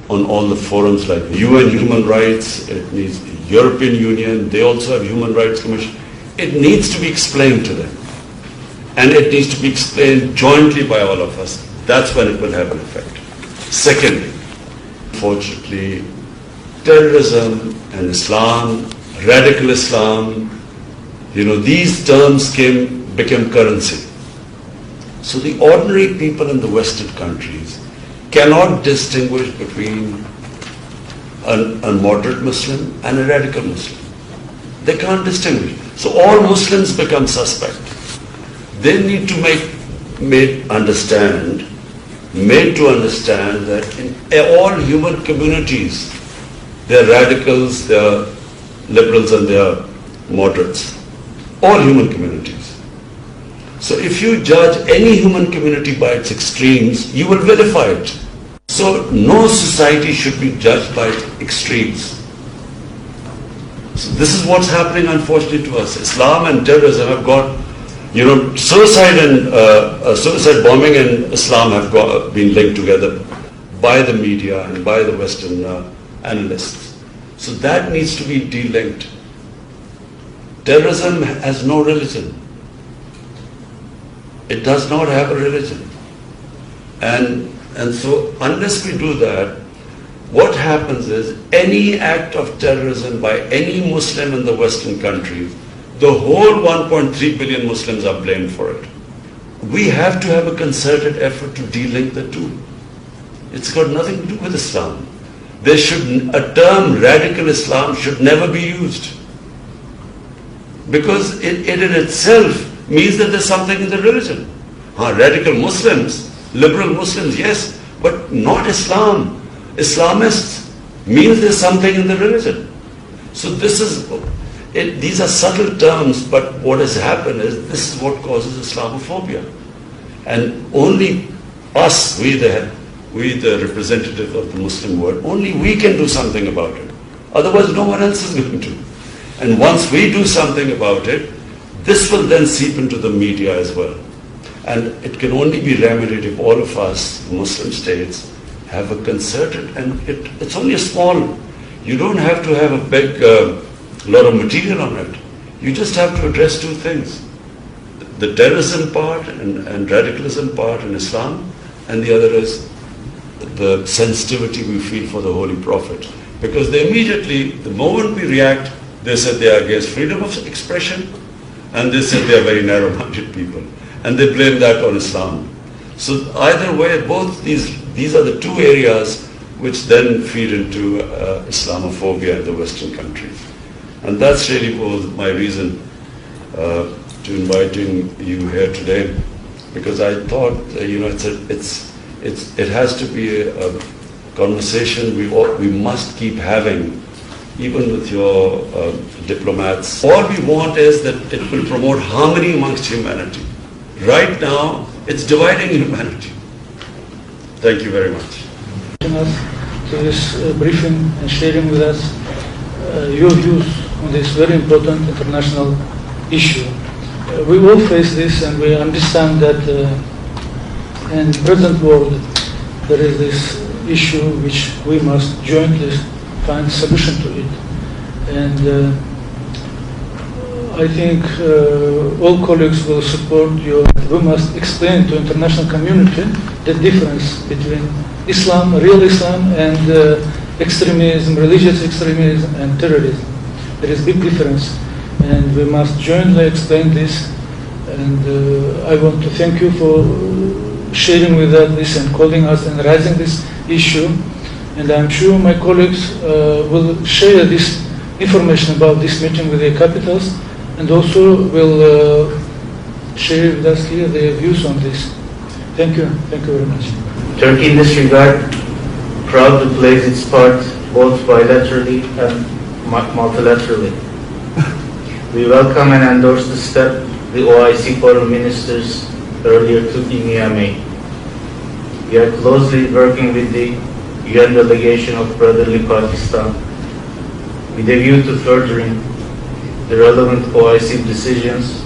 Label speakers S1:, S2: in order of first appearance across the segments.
S1: on all the forums like UN Human Rights, it needs the European Union, they also have Human Rights Commission. It needs to be explained to them. And it needs to be explained jointly by all of us. That's when it will have an effect. Secondly, unfortunately, terrorism and Islam, radical Islam, these terms became currency. So the ordinary people in the Western countries cannot distinguish between a moderate Muslim and a radical Muslim. They can't distinguish. So all Muslims become suspect. They need to made to understand that in all human communities, there are radicals, there are liberals, and there are moderates. All human communities. So if you judge any human community by its extremes, you will vilify it. So no society should be judged by its extremes. So this is what's happening, unfortunately, to us. Islam and terrorism have got, suicide and suicide bombing and Islam have been linked together by the media and by the Western analysts. So that needs to be de-linked. Terrorism has no religion. It does not have a religion. And so unless we do that, what happens is any act of terrorism by any Muslim in the Western countries, the whole 1.3 billion Muslims are blamed for it. We have to have a concerted effort to de-link the two. It's got nothing to do with Islam. A term radical Islam should never be used. Because it in itself means that there's something in the religion. Radical Muslims, liberal Muslims, yes, but not Islam. Islamists means there's something in the religion. So these are subtle terms, but what has happened is this is what causes Islamophobia. And only us, we the representative of the Muslim world, only we can do something about it. Otherwise no one else is going to. And once we do something about it, this will then seep into the media as well. And it can only be remedied if all of us, Muslim states, have a concerted, and it's only a small, you don't have to have a big lot of material on it. You just have to address two things. The terrorism part and radicalism part in Islam, and the other is the sensitivity we feel for the Holy Prophet. Because they immediately, the moment we react, they said they are against freedom of expression, and they said they are very narrow-minded people. And they blame that on Islam. So either way, both these are the two areas which then feed into Islamophobia in the Western countries. And that's really was my reason to inviting you here today, because I thought, it has to be a conversation we must keep having, even with your diplomats. All we want is that it will promote harmony amongst humanity. Right now, it's dividing humanity. Thank you very much.
S2: To this briefing and sharing with us your views on this very important international issue. We all face this, and we understand that in the present world there is this issue which we must jointly find a solution to it. And I think all colleagues will support you. We must explain to international community the difference between Islam, real Islam, and extremism, religious extremism, and terrorism. There is a big difference, and we must jointly explain this. And I want to thank you for sharing with us this and calling us and raising this issue. And I'm sure my colleagues will share this information about this meeting with their capitals, and also will share with us here their views on this. Thank you very much.
S3: Turkey in this regard proudly plays its part both bilaterally and multilaterally. We welcome and endorse the step the OIC foreign ministers earlier took in Niamey. We are closely working with the UN delegation of Brotherly Pakistan with a view to furthering the relevant OIC decisions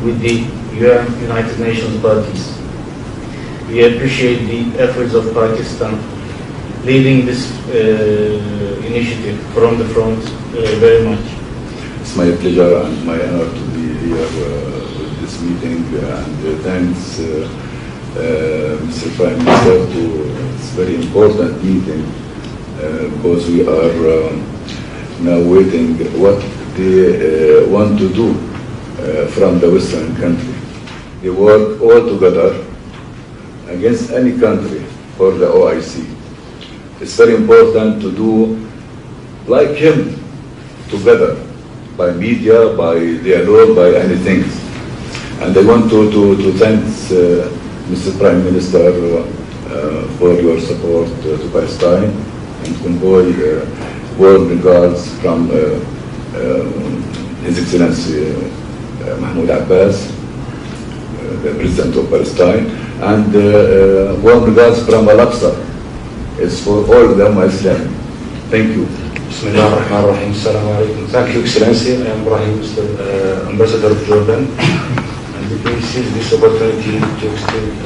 S3: with the United Nations bodies. We appreciate the efforts of Pakistan leading this initiative from the front very much.
S4: It's my pleasure and my honor to be here with this meeting, and thanks Mr. Prime Minister to this very important meeting because we are now waiting what they want to do from the Western country. They work all together against any country for the OIC. It's very important to do like him together, by media, by dialogue, by anything. And I want to thank Mr. Prime Minister for your support to Palestine and convey warm regards from His Excellency Mahmoud Abbas, the President of Palestine, and warm regards from Al-Aqsa. It's for all the Muslims. Thank you.
S5: Bismillah ar-Rahman ar-Rahim. Assalamu alaikum. Thank you, Excellency. I am Ibrahim, Ambassador of Jordan. And we seize this opportunity to extend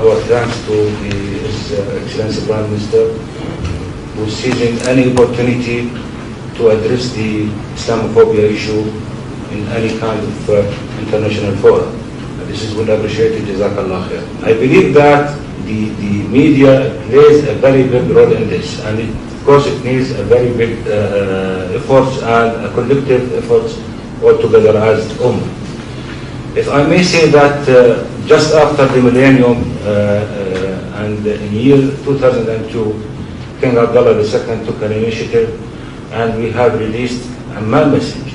S5: our thanks to His Excellency Prime Minister, who is seizing any opportunity to address the Islamophobia issue in any kind of international forum. This is well appreciated. Jazakallah khair. I believe that the media plays a very big role in this, and of course it needs a very big efforts and a collective efforts all together as Ummah. If I may say that just after the millennium and in year 2002, King Abdullah II took an initiative and we have released a message.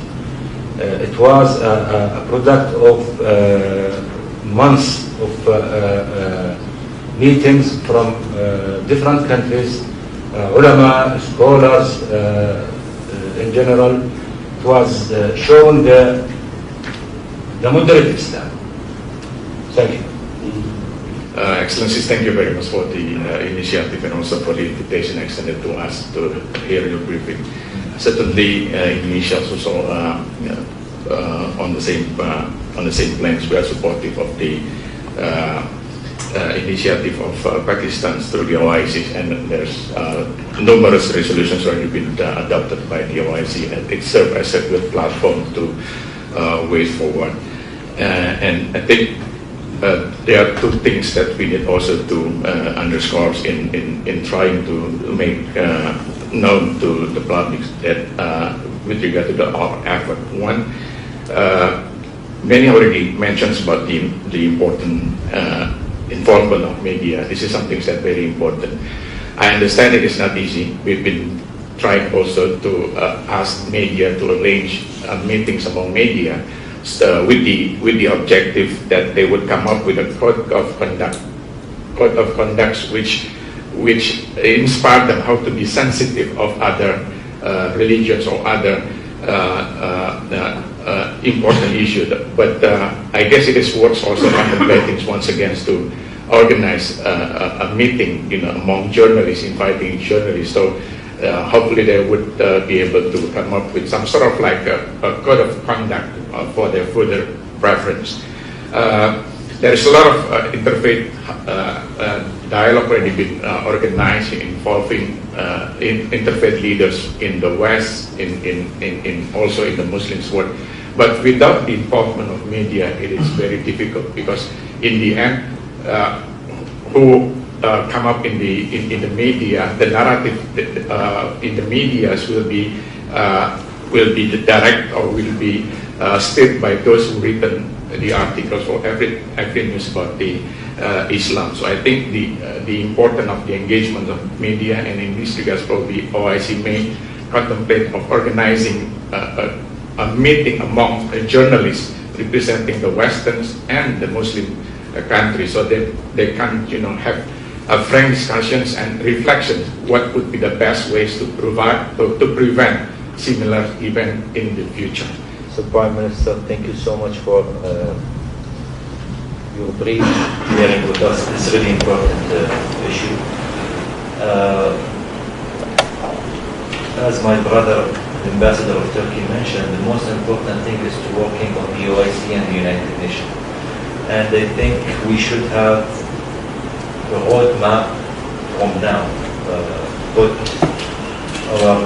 S5: It was a product of months of meetings from different countries, ulama, scholars in general. It was shown the moderate Islam. Thank you.
S6: Excellencies, thank you very much for the initiative and also for the invitation extended to us to hear your briefing. Certainly, Indonesia is also on the same planes. We are supportive of the initiative of Pakistan through the OIC, and there's numerous resolutions already been adopted by the OIC, and it serves as a good platform to way forward. And I think there are two things that we need also to underscore in trying to make known to the public that with regard to our effort. One, many already mentions about the important involvement of media. This is something that's very important. I understand it is not easy. We've been trying also to ask media to arrange meetings among media with the objective that they would come up with a code of conduct which inspire them how to be sensitive of other religions or other important issues. But I guess it is worth also contemplating once again to organize a meeting, among journalists, inviting journalists. So hopefully they would be able to come up with some sort of like a code of conduct for their further preference. There is a lot of interfaith dialogue already been organized involving interfaith leaders in the West, in also in the Muslim world. But without the involvement of media, it is very difficult, because in the end, who come up in the media, the narrative in the media will be the direct or will be stated by those who written the articles or every news about the Islam. So I think the importance of the engagement of media, and in this regard probably OIC may contemplate of organizing a meeting among journalists representing the Westerns and the Muslim countries, so that they can have frank discussions and reflections what would be the best ways to prevent similar event in the future.
S3: So Prime Minister, thank you so much for your brief sharing with us this really important issue. As my brother, the Ambassador of Turkey mentioned, the most important thing is to working on the OIC and the United Nations. And I think we should have a roadmap from now
S7: put our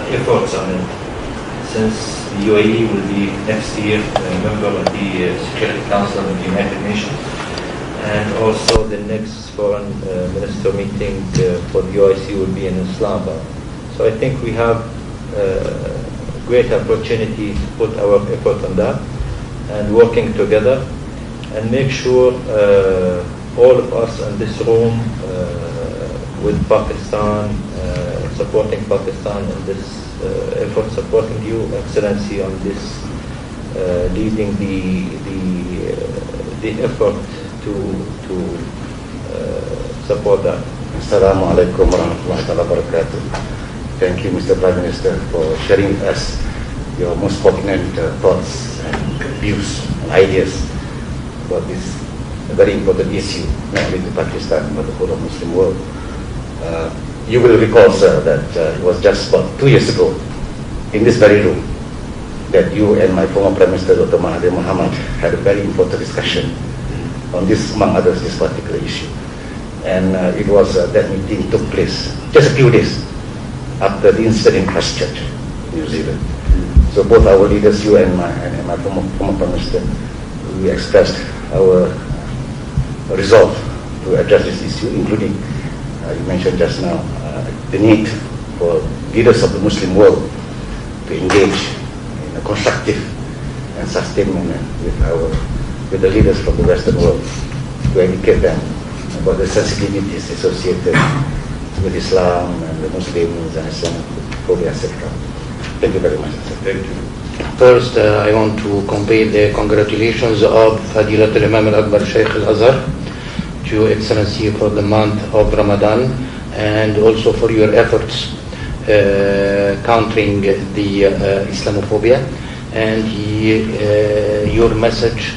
S7: efforts on it, since the UAE will be next year a member of the Security Council of the United Nations, and also the next foreign minister meeting for the OIC will be in Islamabad. So I think we have great opportunity to put our effort on that and working together and make sure all of us in this room with Pakistan, supporting Pakistan in this effort, supporting you, Excellency, on this, leading the effort to support that.
S5: Assalamu alaikum warahmatullahi wabarakatuh. Thank you, Mr. Prime Minister, for sharing with us your most pertinent thoughts and views and ideas about this very important issue, not only to Pakistan but the whole of Muslim world. You will recall, sir, that it was just about 2 years ago in this very room that you and my former Prime Minister, Dr. Mahathir Mohamad, had a very important discussion on this, among others, this particular issue. And it was that meeting took place just a few days after the incident in Christchurch, New Zealand. So both our leaders, you and my former Prime Minister, we expressed our resolve to address this issue, including, you mentioned just now, the need for leaders of the Muslim world to engage in a constructive and sustained manner with the leaders from the Western world, to educate them about the sensitivities associated with Islam and the Muslims and Islamophobia, etc. Thank you very much.
S7: Thank you.
S6: First, I want to convey the congratulations of Fadilat al-Imam al-Akbar Shaykh al-Azhar to Your Excellency for the month of Ramadan, and also for your efforts countering the Islamophobia. And your message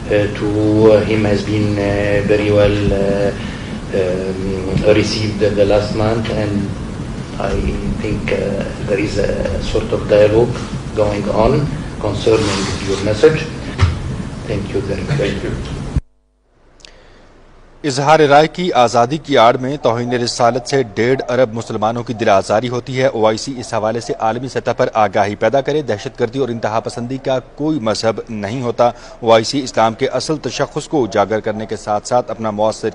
S6: to him has been very well received the last month, and I think there is a sort of dialogue going on concerning your message. Thank you very much.
S7: Thank you.
S8: इजहार राय की आज़ादी की आड़ में तौहीन रिसालत से 1.5 अरब मुसलमानों की दिल आज़ारी होती है। OIC इस हवाले से आलमी सतह पर आगाही पैदा करे। दहशतगर्दी और इंतहा पसंदी का कोई मजहब नहीं होता। OIC इस्लाम के असल तशख़्ख़ुस को उजागर करने के साथ साथ अपना मौसर